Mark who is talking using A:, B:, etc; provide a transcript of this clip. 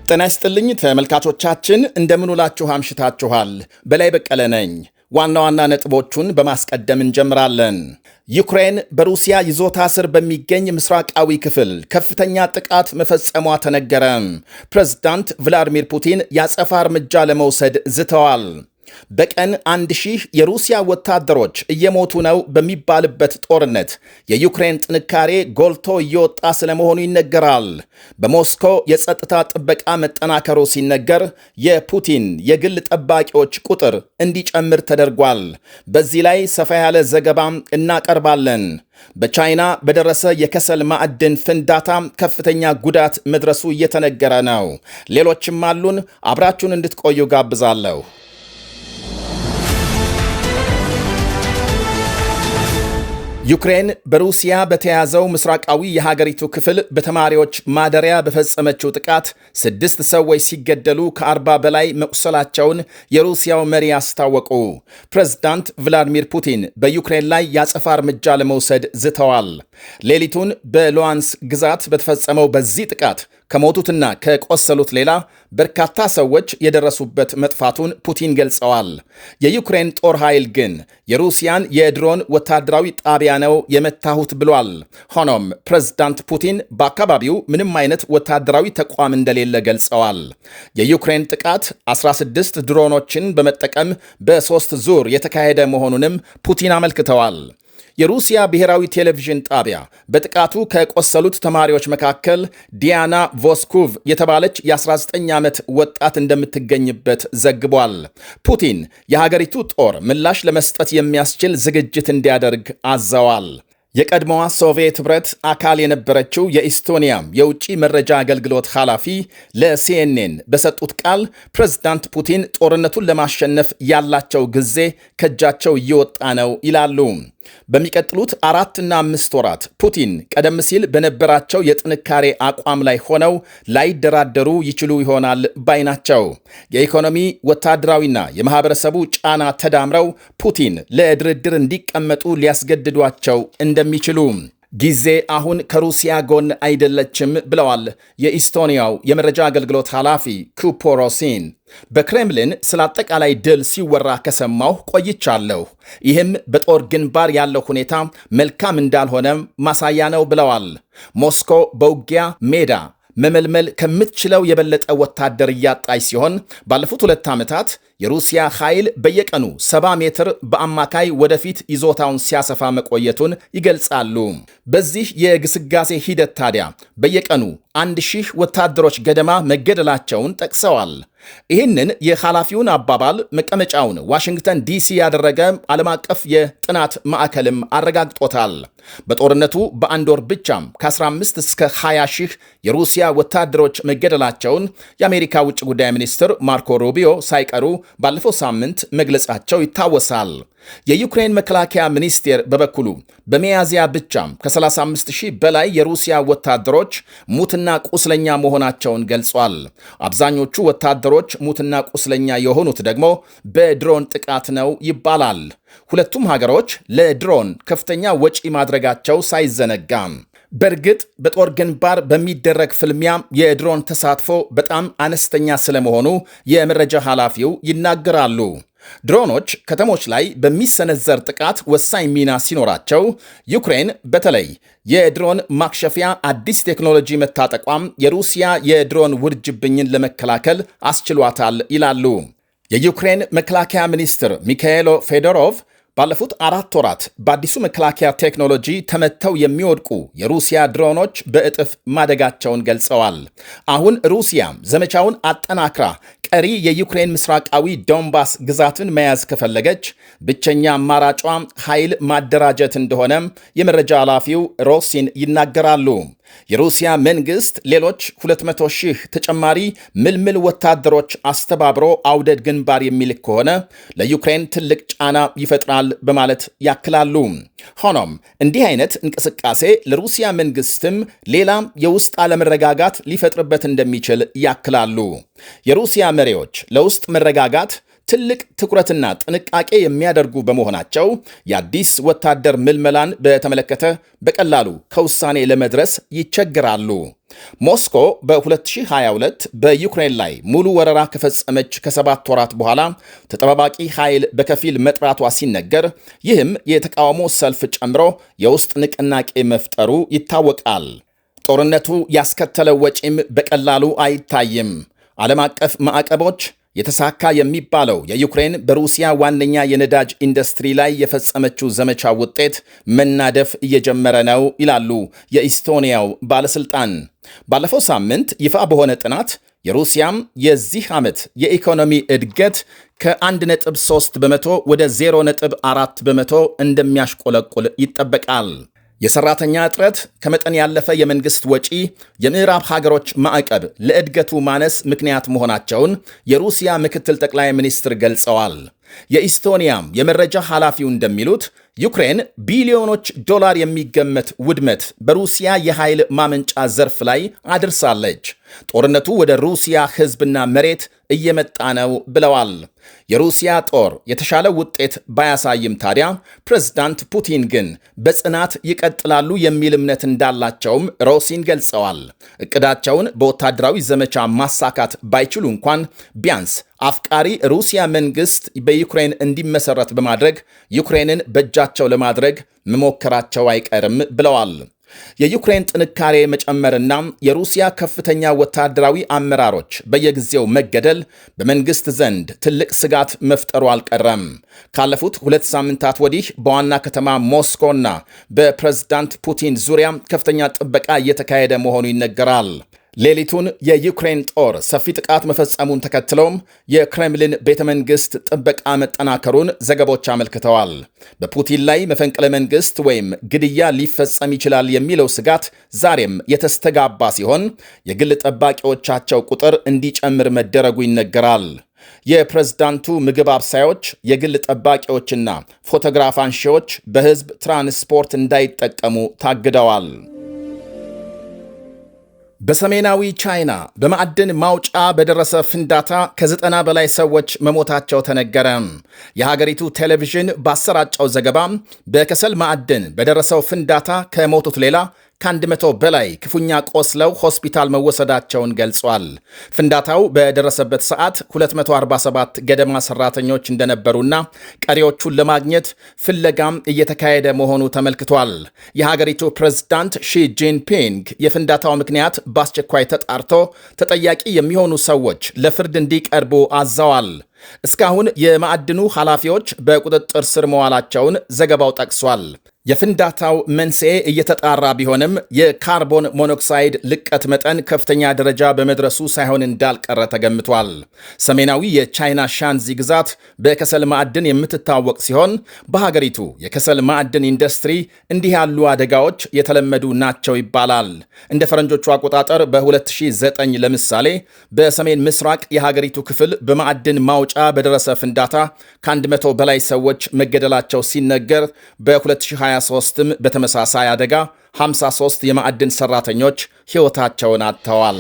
A: ጤና ይስጥልኝ ተመልካቾቻችን፣ እንደምን ውላችሁ አምሽታችኋል? በላይ በቀለ ነኝ። ዋና ዋና ነጥቦቹን በማስቀደም እንጀምራለን። ዩክሬን በሩሲያ ይዞታ ስር በሚገኝ ምስራቃዊ ክፍል ከፍተኛ ጥቃት መፈጸሟ ተነገረ። ፕሬዝዳንት ቭላዲሚር ፑቲን ያጸፋ እርምጃ ለመውሰድ ዝተዋል። በቀን 1000 የሩሲያ ወታደሮች እየሞቱ ነው በሚባልበት ጦርነት የዩክሬን ጥንካሬ ጎልቶ እየወጣ ስለመሆኑ ይነገራል። በሞስኮ የጸጥታ ጥበቃ መጠናከሩ ሲነገር የፑቲን የግል ጠባቂዎች ቁጥር እንዲጨምር ተደርጓል። በዚህ ላይ ሰፋ ያለ ዘገባም እናቀርባለን። በቻይና በደረሰ የከሰል ማዕድን ፍንዳታ ከፍተኛ ጉዳት መድረሱ እየተነገረ ነው። ሌሎችም አሉን። አብራችሁን እንድትቆዩ ጋብዛለሁ። ዩክሬን በሩሲያ በተያዘው ምስራቃዊ የሀገሪቱ ክፍል በተማሪዎች ማደሪያ በፈጸመችው ጥቃት 6 ሰዎች ሲገደሉ ከ40 በላይ መቁሰላቸውን የሩሲያው መሪ አስታወቁ። ፕሬዝዳንት ቭላዲሚር ፑቲን በዩክሬን ላይ ያጸፋ እርምጃ ለመውሰድ ዝተዋል። ሌሊቱን በሉሃንስክ ግዛት በተፈጸመው በዚህ ጥቃት ከሞቱትና ከቆሰሉት ሌላ በርካታ ሰዎች የደረሱበት መጥፋቱን ፑቲን ገልጸዋል። የዩክሬን ጦር ኃይል ግን የሩሲያን የድሮን ወታደራዊ ጣቢያ ነው የመታሁት ብሏል። ሆኖም ፕሬዝዳንት ፑቲን በአካባቢው ምንም አይነት ወታደራዊ ተቋም እንደሌለ ገልጸዋል። የዩክሬን ጥቃት 16 ድሮኖችን በመጠቀም በ3 ዙር የተካሄደ መሆኑንም ፑቲን አመልክተዋል። የሩሲያ ብሔራዊ ቴሌቪዥን ጣቢያ በጥቃቱ ከቆሰሉት ተማሪዎች መካከል ዲያና ቮስኩቭ የተባለች የ19 ዓመት ወጣት እንደምትገኝበት ዘግቧል። ፑቲን የሀገሪቱ ጦር ምላሽ ለመስጠት የሚያስችል ዝግጅት እንዲያደርግ አዘዋል። የቀድሞዋ ሶቪየት ኅብረት አካል የነበረችው የኢስቶኒያ የውጭ መረጃ አገልግሎት ኃላፊ ለሲኤንኤን በሰጡት ቃል ፕሬዝዳንት ፑቲን ጦርነቱን ለማሸነፍ ያላቸው ጊዜ ከእጃቸው እየወጣ ነው ይላሉ። በሚቀጥሉት 4 እና 5 ወራት ፑቲን ቀደም ሲል በነበራቸው የጥንካሬ አቋም ላይ ሆነው ላይደራደሩ ይችሉ ይሆናል ባይ ናቸው። የኢኮኖሚ ወታደራዊና የማህበረሰቡ ጫና ተዳምረው ፑቲን ለድርድር እንዲቀመጡ ሊያስገድዷቸው እንደሚችሉ ጊዜ አሁን ከሩሲያ ጎን አይደለችም ብለዋል የኢስቶኒያው የመረጃ አገልግሎት ኃላፊ ኩፖሮሲን። በክሬምሊን ስለ አጠቃላይ ድል ሲወራ ከሰማሁ ቆይቻለሁ። ይህም በጦር ግንባር ያለው ሁኔታ መልካም እንዳልሆነ ማሳያ ነው ብለዋል። ሞስኮ በውጊያ ሜዳ መመልመል ከምትችለው የበለጠ ወታደር እያጣች ሲሆን ባለፉት 2 ዓመታት የሩሲያ ኃይል በየቀኑ 70 ሜትር በአማካይ ወደፊት ይዞታውን ሲያሰፋ መቆየቱን ይገልጻሉ። በዚህ የግስጋሴ ሂደት ታዲያ በየቀኑ 1000 ወታደሮች ገደማ መገደላቸውን ጠቅሰዋል። ይህንን የኃላፊውን አባባል መቀመጫውን ዋሽንግተን ዲሲ ያደረገ ዓለም አቀፍ የጥናት ማዕከልም አረጋግጦታል። በጦርነቱ በአንድ ወር ብቻም ከ15 እስከ 20 ሺህ የሩሲያ ወታደሮች መገደላቸውን የአሜሪካ ውጭ ጉዳይ ሚኒስትር ማርኮ ሩቢዮ ሳይቀሩ ባለፈው ሳምንት መግለጻቸው ይታወሳል። የዩክሬን መከላከያ ሚኒስቴር በበኩሉ በሚያዝያ ብቻም ከ35 ሺህ በላይ የሩሲያ ወታደሮች ሙትና ቁስለኛ መሆናቸውን ገልጿል። አብዛኞቹ ወታደሮች ሙትና ቁስለኛ የሆኑት ደግሞ በድሮን ጥቃት ነው ይባላል። ሁለቱም ሀገሮች ለድሮን ከፍተኛ ወጪ ማድረጋቸው ሳይዘነጋም በእርግጥ በጦር ግንባር በሚደረግ ፍልሚያ የድሮን ተሳትፎ በጣም አነስተኛ ስለመሆኑ የመረጃ ኃላፊው ይናገራሉ። ድሮኖች ከተሞች ላይ በሚሰነዘር ጥቃት ወሳኝ ሚና ሲኖራቸው ዩክሬን በተለይ የድሮን ማክሸፊያ አዲስ ቴክኖሎጂ መታጠቋም የሩሲያ የድሮን ውርጅብኝን ለመከላከል አስችሏታል ይላሉ። የዩክሬን መከላከያ ሚኒስትር ሚካኤሎ ፌዶሮቭ ባለፉት 4 ወራት በአዲሱ መከላከያ ቴክኖሎጂ ተመተው የሚወድቁ የሩሲያ ድሮኖች በእጥፍ ማደጋቸውን ገልጸዋል። አሁን ሩሲያ ዘመቻውን አጠናክራ ቀሪ የዩክሬን ምስራቃዊ ዶንባስ ግዛትን መያዝ ከፈለገች ብቸኛ አማራጯ ኃይል ማደራጀት እንደሆነም የመረጃ ኃላፊው ሮሲን ይናገራሉ። የሩሲያ መንግስት ሌሎች 200 ሺህ ተጨማሪ ምልምል ወታደሮች አስተባብሮ አውደ ግንባር የሚልክ ከሆነ ለዩክሬን ትልቅ ጫና ይፈጥራል በማለት ያክላሉ። ሆኖም እንዲህ አይነት እንቅስቃሴ ለሩሲያ መንግስትም ሌላም የውስጥ አለመረጋጋት ሊፈጥርበት እንደሚችል ያክላሉ። የሩሲያ መሪዎች ለውስጥ መረጋጋት ትልቅ ትኩረትና ጥንቃቄ የሚያደርጉ በመሆናቸው የአዲስ ወታደር ምልመላን በተመለከተ በቀላሉ ከውሳኔ ለመድረስ ይቸግራሉ። ሞስኮ በ2022 በዩክሬን ላይ ሙሉ ወረራ ከፈጸመች ከ7 ወራት በኋላ ተጠባባቂ ኃይል በከፊል መጥራቷ ሲነገር፣ ይህም የተቃውሞ ሰልፍ ጨምሮ የውስጥ ንቅናቄ መፍጠሩ ይታወቃል። ጦርነቱ ያስከተለው ወጪም በቀላሉ አይታይም። ዓለም አቀፍ ማዕቀቦች የተሳካ የሚባለው የዩክሬን በሩሲያ ዋነኛ የነዳጅ ኢንዱስትሪ ላይ የፈጸመችው ዘመቻ ውጤት መናደፍ እየጀመረ ነው ይላሉ የኢስቶኒያው ባለሥልጣን። ባለፈው ሳምንት ይፋ በሆነ ጥናት የሩሲያም የዚህ ዓመት የኢኮኖሚ እድገት ከ1.3 በመቶ ወደ 0.4 በመቶ እንደሚያሽቆለቁል ይጠበቃል። የሰራተኛ እጥረት፣ ከመጠን ያለፈ የመንግስት ወጪ፣ የምዕራብ ሀገሮች ማዕቀብ ለእድገቱ ማነስ ምክንያት መሆናቸውን የሩሲያ ምክትል ጠቅላይ ሚኒስትር ገልጸዋል። የኢስቶኒያም የመረጃ ኃላፊው እንደሚሉት ዩክሬን ቢሊዮኖች ዶላር የሚገመት ውድመት በሩሲያ የኃይል ማመንጫ ዘርፍ ላይ አድርሳለች። ጦርነቱ ወደ ሩሲያ ሕዝብና መሬት እየመጣ ነው ብለዋል። የሩሲያ ጦር የተሻለ ውጤት ባያሳይም ታዲያ ፕሬዝዳንት ፑቲን ግን በጽናት ይቀጥላሉ የሚል እምነት እንዳላቸውም ሮሲን ገልጸዋል። እቅዳቸውን በወታደራዊ ዘመቻ ማሳካት ባይችሉ እንኳን ቢያንስ አፍቃሪ ሩሲያ መንግስት በዩክሬን እንዲመሰረት በማድረግ ዩክሬንን በእጃቸው ለማድረግ መሞከራቸው አይቀርም ብለዋል። የዩክሬን ጥንካሬ መጨመርና የሩሲያ ከፍተኛ ወታደራዊ አመራሮች በየጊዜው መገደል በመንግስት ዘንድ ትልቅ ስጋት መፍጠሩ አልቀረም። ካለፉት 2 ሳምንታት ወዲህ በዋና ከተማ ሞስኮና በፕሬዝዳንት ፑቲን ዙሪያ ከፍተኛ ጥበቃ እየተካሄደ መሆኑ ይነገራል። ሌሊቱን የዩክሬን ጦር ሰፊ ጥቃት መፈጸሙን ተከትሎም የክሬምሊን ቤተ መንግሥት ጥበቃ መጠናከሩን ዘገቦች አመልክተዋል። በፑቲን ላይ መፈንቅለ መንግሥት ወይም ግድያ ሊፈጸም ይችላል የሚለው ስጋት ዛሬም የተስተጋባ ሲሆን የግል ጠባቂዎቻቸው ቁጥር እንዲጨምር መደረጉ ይነገራል። የፕሬዝዳንቱ ምግብ አብሳዮች፣ የግል ጠባቂዎችና ፎቶግራፍ አንሺዎች በሕዝብ ትራንስፖርት እንዳይጠቀሙ ታግደዋል። በሰሜናዊ ቻይና በማዕድን ማውጫ በደረሰ ፍንዳታ ከ90 በላይ ሰዎች መሞታቸው ተነገረ። የሀገሪቱ ቴሌቪዥን ባሰራጨው ዘገባ በከሰል ማዕድን በደረሰው ፍንዳታ ከሞቱት ሌላ ከ100 በላይ ክፉኛ ቆስለው ሆስፒታል መወሰዳቸውን ገልጿል። ፍንዳታው በደረሰበት ሰዓት 247 ገደማ ሰራተኞች እንደነበሩና ቀሪዎቹን ለማግኘት ፍለጋም እየተካሄደ መሆኑ ተመልክቷል። የሀገሪቱ ፕሬዝዳንት ሺ ጂንፒንግ የፍንዳታው ምክንያት በአስቸኳይ ተጣርቶ ተጠያቂ የሚሆኑ ሰዎች ለፍርድ እንዲቀርቡ አዘዋል። እስካሁን የማዕድኑ ኃላፊዎች በቁጥጥር ስር መዋላቸውን ዘገባው ጠቅሷል። የፍንዳታው መንስኤ እየተጣራ ቢሆንም የካርቦን ሞኖክሳይድ ልቀት መጠን ከፍተኛ ደረጃ በመድረሱ ሳይሆን እንዳልቀረ ተገምቷል። ሰሜናዊ የቻይና ሻንዚ ግዛት በከሰል ማዕድን የምትታወቅ ሲሆን በሀገሪቱ የከሰል ማዕድን ኢንዱስትሪ እንዲህ ያሉ አደጋዎች የተለመዱ ናቸው ይባላል። እንደ ፈረንጆቹ አቆጣጠር በ2009 ለምሳሌ በሰሜን ምስራቅ የሀገሪቱ ክፍል በማዕድን ማውጫ በደረሰ ፍንዳታ ከ100 በላይ ሰዎች መገደላቸው ሲነገር በ2023ም በተመሳሳይ አደጋ 53 የማዕድን ሰራተኞች ሕይወታቸውን አጥተዋል።